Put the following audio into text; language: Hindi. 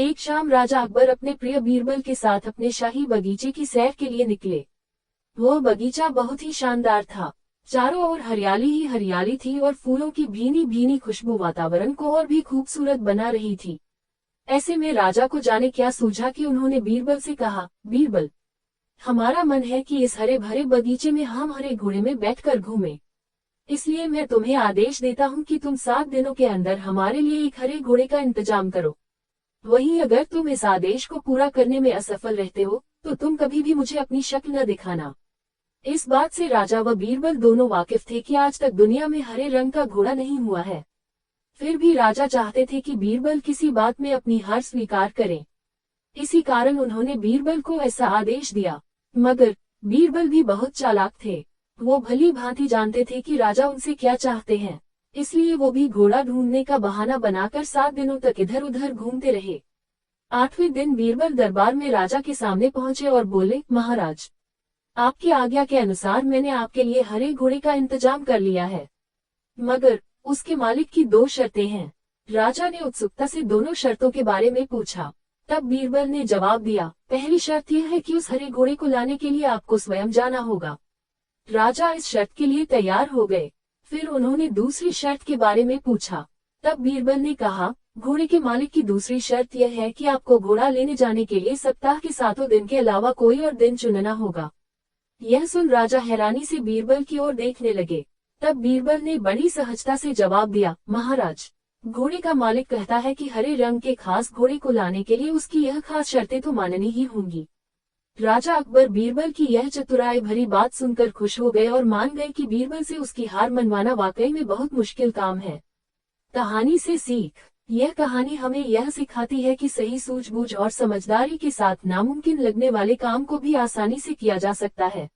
एक शाम राजा अकबर अपने प्रिय बीरबल के साथ अपने शाही बगीचे की सैर के लिए निकले। वो बगीचा बहुत ही शानदार था। चारों ओर हरियाली ही हरियाली थी और फूलों की भीनी भीनी खुशबू वातावरण को और भी खूबसूरत बना रही थी। ऐसे में राजा को जाने क्या सूझा कि उन्होंने बीरबल से कहा, बीरबल, हमारा मन है कि इस हरे भरे बगीचे में हम हरे घोड़े में बैठकर घूमें। इसलिए मैं तुम्हें आदेश देता हूँ कि तुम 7 दिनों के अंदर हमारे लिए एक हरे घोड़े का इंतजाम करो। वहीं अगर तुम इस आदेश को पूरा करने में असफल रहते हो तो तुम कभी भी मुझे अपनी शक्ल न दिखाना। इस बात से राजा व बीरबल दोनों वाकिफ थे कि आज तक दुनिया में हरे रंग का घोड़ा नहीं हुआ है। फिर भी राजा चाहते थे कि बीरबल किसी बात में अपनी हार स्वीकार करे। इसी कारण उन्होंने बीरबल को ऐसा आदेश दिया। मगर बीरबल भी बहुत चालाक थे। वो भली भांति जानते थे कि राजा उनसे क्या चाहते हैं। इसलिए वो भी घोड़ा ढूंढने का बहाना बनाकर 7 दिनों तक इधर उधर घूमते रहे। 8वें दिन बीरबल दरबार में राजा के सामने पहुंचे और बोले, महाराज, आपकी आज्ञा के अनुसार मैंने आपके लिए हरे घोड़े का इंतजाम कर लिया है, मगर उसके मालिक की 2 शर्तें हैं। राजा ने उत्सुकता से दोनों शर्तों के बारे में पूछा। तब बीरबल ने जवाब दिया, पहली शर्त यह है कि उस हरे घोड़े को लाने के लिए आपको स्वयं जाना होगा। राजा इस शर्त के लिए तैयार हो गए। फिर उन्होंने दूसरी शर्त के बारे में पूछा। तब बीरबल ने कहा, घोड़े के मालिक की दूसरी शर्त यह है कि आपको घोड़ा लेने जाने के लिए सप्ताह के 7 दिन के अलावा कोई और दिन चुनना होगा। यह सुन राजा हैरानी से बीरबल की ओर देखने लगे। तब बीरबल ने बड़ी सहजता से जवाब दिया, महाराज, घोड़े का मालिक कहता है कि हरे रंग के खास घोड़े को लाने के लिए उसकी यह खास शर्तें तो माननी ही होंगी। राजा अकबर बीरबल की यह चतुराई भरी बात सुनकर खुश हो गए और मान गए कि बीरबल से उसकी हार मनवाना वाकई में बहुत मुश्किल काम है। कहानी से सीख। यह कहानी हमें यह सिखाती है कि सही सूझबूझ और समझदारी के साथ नामुमकिन लगने वाले काम को भी आसानी से किया जा सकता है।